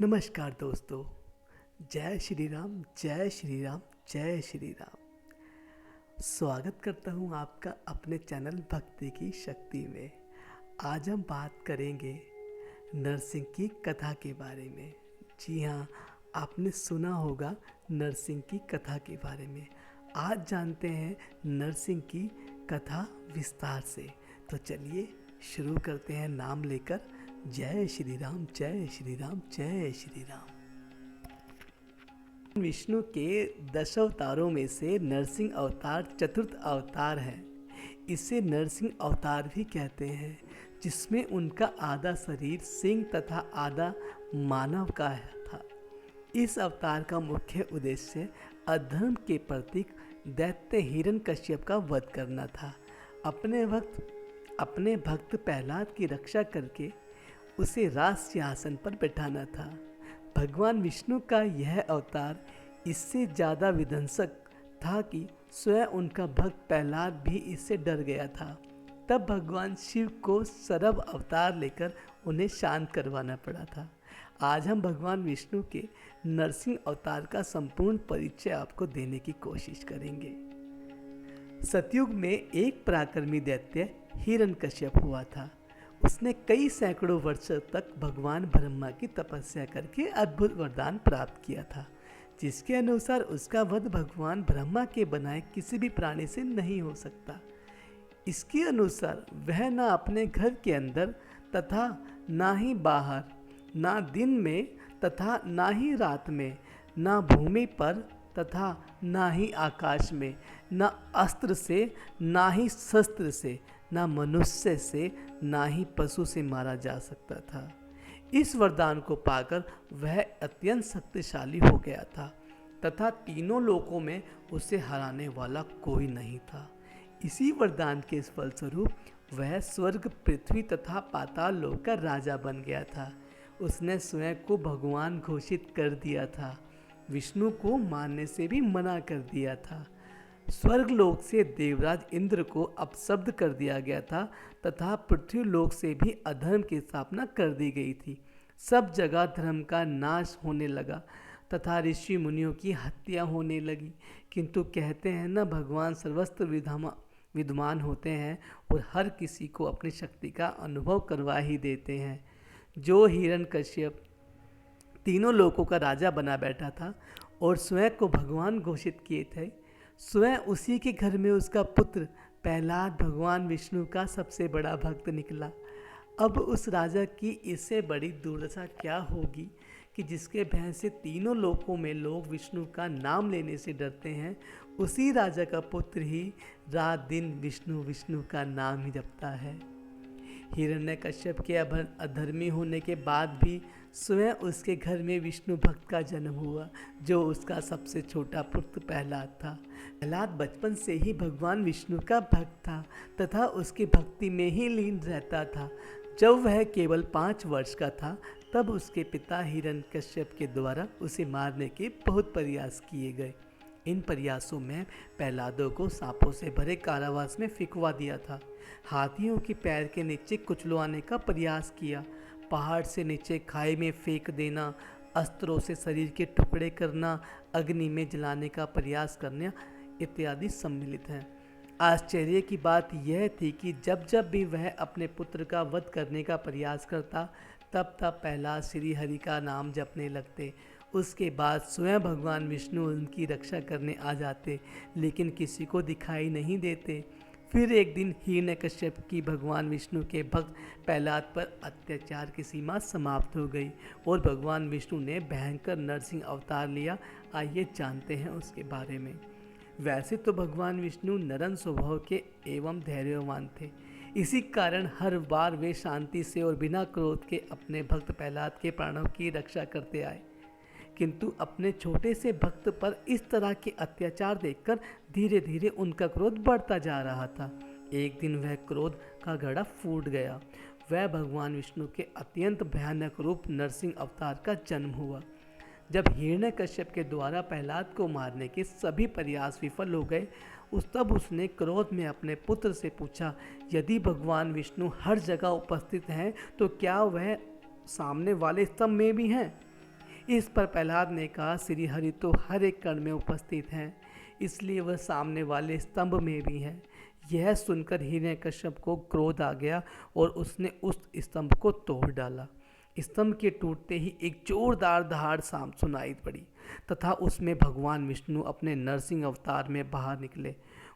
नमस्कार दोस्तों। जय श्री राम, जय श्री राम, जय श्री राम। स्वागत करता हूँ आपका अपने चैनल भक्ति की शक्ति में। आज हम बात करेंगे नरसिंह की कथा के बारे में। जी हाँ, आपने सुना होगा नरसिंह की कथा के बारे में। आज जानते हैं नरसिंह की कथा विस्तार से। तो चलिए शुरू करते हैं नाम लेकर। जय श्री राम, जय श्री राम, जय श्री राम। विष्णु के 10 अवतारों में से नरसिंह अवतार चतुर्थ अवतार है। इसे नरसिंह अवतार भी कहते हैं, जिसमें उनका आधा शरीर सिंह तथा आधा मानव का था। इस अवतार का मुख्य उद्देश्य अधर्म के प्रतीक दैत्य हिरण्यकश्यप का वध करना था। अपने भक्त प्रहलाद की रक्षा करके उसे राज सिंहासन पर बैठाना था। भगवान विष्णु का यह अवतार इससे ज़्यादा विध्वंसक था कि स्वयं उनका भक्त प्रहलाद भी इससे डर गया था। तब भगवान शिव को सरभ अवतार लेकर उन्हें शांत करवाना पड़ा था। आज हम भगवान विष्णु के नरसिंह अवतार का संपूर्ण परिचय आपको देने की कोशिश करेंगे। सतयुग में एक पराक्रमी दैत्य हिरण्यकश्यप हुआ था। उसने कई सैकड़ों वर्ष तक भगवान ब्रह्मा की तपस्या करके अद्भुत वरदान प्राप्त किया था, जिसके अनुसार उसका वध भगवान ब्रह्मा के बनाए किसी भी प्राणी से नहीं हो सकता। इसके अनुसार वह ना अपने घर के अंदर तथा ना ही बाहर, ना दिन में तथा ना ही रात में, ना भूमि पर तथा ना ही आकाश में, ना अस्त्र से, ना ही शस्त्र से, ना मनुष्य से, ना ही पशु से मारा जा सकता था। इस वरदान को पाकर वह अत्यंत शक्तिशाली हो गया था तथा तीनों लोकों में उसे हराने वाला कोई नहीं था। इसी वरदान के फलस्वरूप वह स्वर्ग, पृथ्वी तथा पाताल लोक का राजा बन गया था। उसने स्वयं को भगवान घोषित कर दिया था। विष्णु को मानने से भी मना कर दिया था। स्वर्गलोक से देवराज इंद्र को अपशब्द कर दिया गया था तथा पृथ्वी लोक से भी अधर्म की स्थापना कर दी गई थी। सब जगह धर्म का नाश होने लगा तथा ऋषि मुनियों की हत्या होने लगी। किंतु कहते हैं ना, भगवान सर्वत्र विद्यमान होते हैं और हर किसी को अपनी शक्ति का अनुभव करवा ही देते हैं। जो हिरण्यकश्यप तीनों लोकों का राजा बना बैठा था और स्वयं को भगवान घोषित किए थे, स्वयं उसी के घर में उसका पुत्र प्रहलाद भगवान विष्णु का सबसे बड़ा भक्त निकला। अब उस राजा की इससे बड़ी दुर्दशा क्या होगी कि जिसके भय से तीनों लोकों में लोग विष्णु का नाम लेने से डरते हैं, उसी राजा का पुत्र ही रात दिन विष्णु विष्णु का नाम ही जपता है। हिरण्यकश्यप के अधर्मी होने के बाद भी स्वयं उसके घर में विष्णु भक्त का जन्म हुआ, जो उसका सबसे छोटा पुत्र प्रहलाद था। प्रहलाद बचपन से ही भगवान विष्णु का भक्त था तथा उसकी भक्ति में ही लीन रहता था। जब वह केवल 5 वर्ष का था, तब उसके पिता हिरण्यकश्यप के द्वारा उसे मारने के बहुत प्रयास किए गए। इन प्रयासों में प्रहलादों को सांपों से भरे कारावास में फिकवा दिया था। हाथियों के पैर के नीचे कुचलवाने का प्रयास किया, पहाड़ से नीचे खाई में फेंक देना, अस्त्रों से शरीर के टुकड़े करना, अग्नि में जलाने का प्रयास करना इत्यादि सम्मिलित हैं। आश्चर्य की बात यह थी कि जब जब भी वह अपने पुत्र का वध करने का प्रयास करता, तब तब प्रहलाद श्री हरि का नाम जपने लगते। उसके बाद स्वयं भगवान विष्णु उनकी रक्षा करने आ जाते, लेकिन किसी को दिखाई नहीं देते। फिर एक दिन हिरण्यकश्यप की भगवान विष्णु के भक्त प्रहलाद पर अत्याचार की सीमा समाप्त हो गई और भगवान विष्णु ने भयंकर नरसिंह अवतार लिया। आइए जानते हैं उसके बारे में। वैसे तो भगवान विष्णु नरम स्वभाव के एवं धैर्यवान थे। इसी कारण हर बार वे शांति से और बिना क्रोध के अपने भक्त प्रहलाद के प्राणों की रक्षा करते आए। किंतु अपने छोटे से भक्त पर इस तरह के अत्याचार देखकर धीरे धीरे उनका क्रोध बढ़ता जा रहा था। एक दिन वह क्रोध का घड़ा फूट गया। वह भगवान विष्णु के अत्यंत भयानक रूप नरसिंह अवतार का जन्म हुआ। जब हिरण्यकश्यप के द्वारा प्रहलाद को मारने के सभी प्रयास विफल हो गए, तब उसने क्रोध में अपने पुत्र से पूछा, यदि भगवान विष्णु हर जगह उपस्थित हैं तो क्या वह सामने वाले स्तंभ में भी हैं? इस पर प्रहलाद ने कहा, श्री हरि तो हर एक कण में उपस्थित हैं, इसलिए वह सामने वाले स्तंभ में भी है। यह सुनकर हिरण्यकश्यप को क्रोध आ गया और उसने उस स्तंभ को तोड़ डाला। स्तंभ के टूटते ही एक जोरदार दहाड़ सांप सुनाई पड़ी तथा उसमें भगवान विष्णु अपने नरसिंह अवतार में बाहर निकले।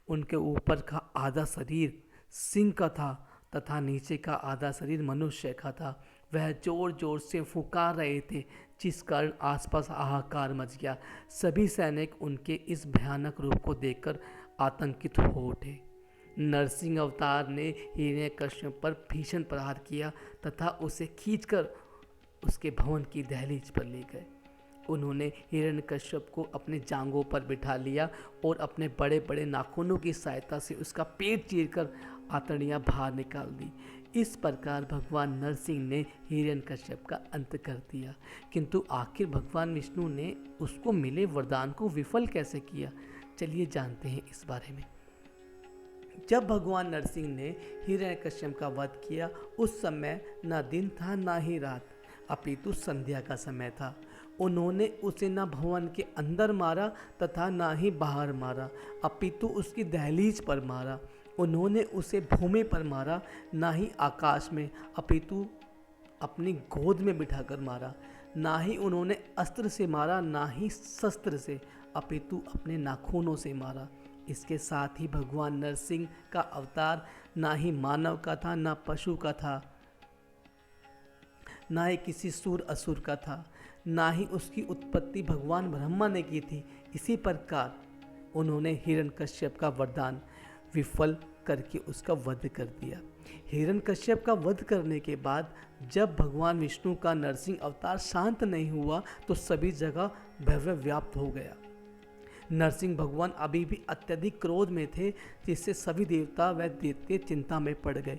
उनके ऊपर का आधा शरीर सिंह का था तथा नीचे का आधा शरीर मनुष्य का था। वह जोर जोर से फुकार रहे थे, जिस कारण आसपास हाहाकार मच गया। सभी सैनिक उनके इस भयानक रूप को देखकर आतंकित हो उठे। नरसिंह अवतार ने हिरण्यकश्यप पर भीषण प्रहार किया तथा उसे खींचकर उसके भवन की दहलीज पर ले गए। उन्होंने हिरण्यकश्यप को अपने जांघों पर बिठा लिया और अपने बड़े बड़े नाखूनों की सहायता से उसका पेट चीरकर आंतड़ियां बाहर निकाल दी। इस प्रकार भगवान नरसिंह ने हिरण्यकश्यप का अंत कर दिया। किंतु आखिर भगवान विष्णु ने उसको मिले वरदान को विफल कैसे किया, चलिए जानते हैं इस बारे में। जब भगवान नरसिंह ने हिरण्यकश्यप का वध किया, उस समय न दिन था न ही रात, अपितु संध्या का समय था। उन्होंने उसे न भवन के अंदर मारा तथा न ही बाहर मारा, अपितु उसकी दहलीज पर मारा। उन्होंने उसे भूमि पर मारा, न ही आकाश में, अपितु अपनी गोद में बिठाकर मारा। ना ही उन्होंने अस्त्र से मारा, ना ही शस्त्र से, अपितु अपने नाखूनों से मारा। इसके साथ ही भगवान नरसिंह का अवतार ना ही मानव का था, ना पशु का था, ना ही किसी सूर असुर का था, ना ही उसकी उत्पत्ति भगवान ब्रह्मा ने की थी। इसी प्रकार उन्होंने हिरण्यकश्यप का वरदान विफल करके उसका वध कर दिया। हिरण्यकश्यप का वध करने के बाद जब भगवान विष्णु का नरसिंह अवतार शांत नहीं हुआ तो सभी जगह भव्य व्याप्त हो गया। नरसिंह भगवान अभी भी अत्यधिक क्रोध में थे, जिससे सभी देवता व दैत्य चिंता में पड़ गए।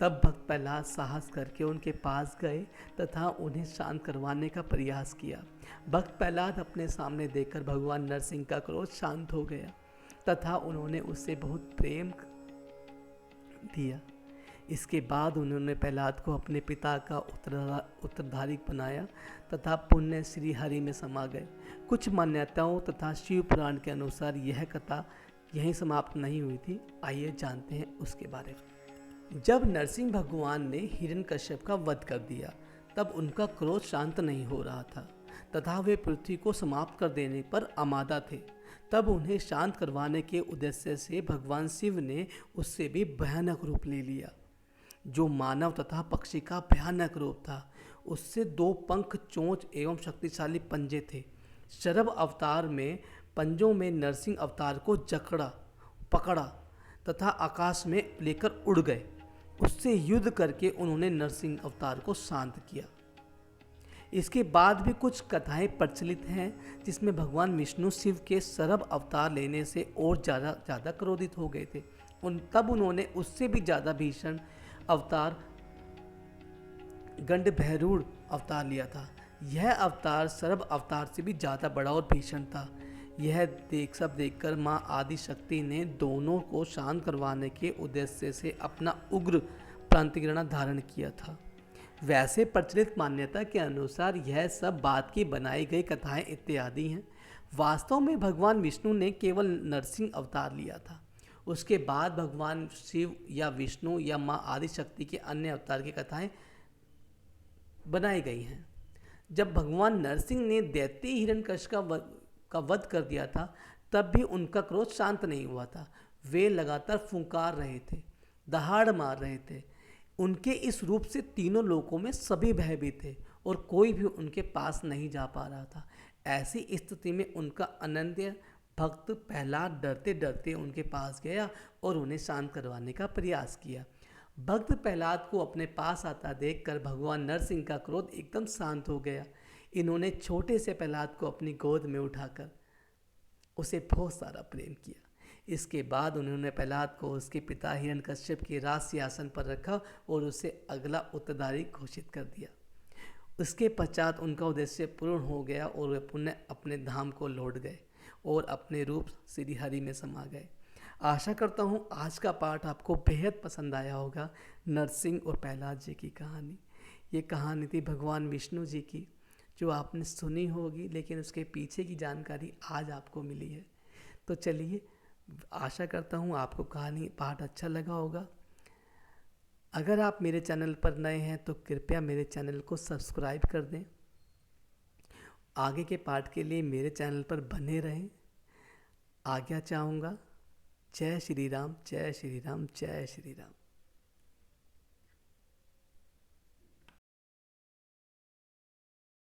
तब भक्त प्रहलाद साहस करके उनके पास गए तथा उन्हें शांत करवाने का प्रयास किया। भक्त प्रहलाद अपने सामने देखकर भगवान नरसिंह का क्रोध शांत हो गया तथा उन्होंने उससे बहुत प्रेम दिया। इसके बाद उन्होंने प्रहलाद को अपने पिता का उत्तराधिकारी बनाया तथा पुण्य श्री हरि में समा गए। कुछ मान्यताओं तथा शिव पुराण के अनुसार यह कथा यहीं समाप्त नहीं हुई थी। आइए जानते हैं उसके बारे में। जब नरसिंह भगवान ने हिरण्यकश्यप का वध कर दिया तब उनका क्रोध शांत नहीं हो रहा था तथा वे पृथ्वी को समाप्त कर देने पर आमादा थे। तब उन्हें शांत करवाने के उद्देश्य से भगवान शिव ने उससे भी भयानक रूप ले लिया, जो मानव तथा पक्षी का भयानक रूप था। उससे 2 पंख, चोंच एवं शक्तिशाली पंजे थे। शरभ अवतार में पंजों में नरसिंह अवतार को पकड़ा तथा आकाश में लेकर उड़ गए। उससे युद्ध करके उन्होंने नरसिंह अवतार को शांत किया। इसके बाद भी कुछ कथाएं प्रचलित हैं जिसमें भगवान विष्णु शिव के शरभ अवतार लेने से और ज़्यादा क्रोधित हो गए थे। तब उन्होंने उससे भी ज़्यादा भीषण अवतार गंडभैरूढ़ अवतार लिया था। यह अवतार शरभ अवतार से भी ज़्यादा बड़ा और भीषण था। यह देखकर माँ आदि शक्ति ने दोनों को शांत करवाने के उद्देश्य से अपना उग्र प्रांतिग्रणा धारण किया था। वैसे प्रचलित मान्यता के अनुसार यह सब बात की बनाई गई कथाएं इत्यादि हैं। वास्तव में भगवान विष्णु ने केवल नरसिंह अवतार लिया था। उसके बाद भगवान शिव या विष्णु या माँ आदि शक्ति के अन्य अवतार की कथाएं बनाई गई हैं। जब भगवान नरसिंह ने दैत्य हिरण्यकश्यप का वध कर दिया था तब भी उनका क्रोध शांत नहीं हुआ था। वे लगातार फुंकार रहे थे, दहाड़ मार रहे थे। उनके इस रूप से तीनों लोकों में सभी भयभीत थे और कोई भी उनके पास नहीं जा पा रहा था। ऐसी स्थिति में उनका अनन्य भक्त प्रहलाद डरते डरते उनके पास गया और उन्हें शांत करवाने का प्रयास किया। भक्त प्रहलाद को अपने पास आता देखकर भगवान नरसिंह का क्रोध एकदम शांत हो गया। इन्होंने छोटे से प्रहलाद को अपनी गोद में उठाकर उसे बहुत सारा प्रेम किया। इसके बाद उन्होंने प्रहलाद को उसके पिता हिरण्यकश्यप के राज सिंहासन पर रखा और उसे अगला उत्तराधिकारी घोषित कर दिया। उसके पश्चात उनका उद्देश्य पूर्ण हो गया और वे पुनः अपने धाम को लौट गए और अपने रूप श्री हरि में समा गए। आशा करता हूँ आज का पाठ आपको बेहद पसंद आया होगा। नरसिंह और प्रहलाद जी की कहानी, ये कहानी थी भगवान विष्णु जी की, जो आपने सुनी होगी, लेकिन उसके पीछे की जानकारी आज आपको मिली है। तो चलिए, आशा करता हूँ आपको कहानी पाठ अच्छा लगा होगा। अगर आप मेरे चैनल पर नए हैं तो कृपया मेरे चैनल को सब्सक्राइब कर दें। आगे के पाठ के लिए मेरे चैनल पर बने रहें। आज्ञा चाहूँगा। जय श्री राम, जय श्री राम, जय श्री राम।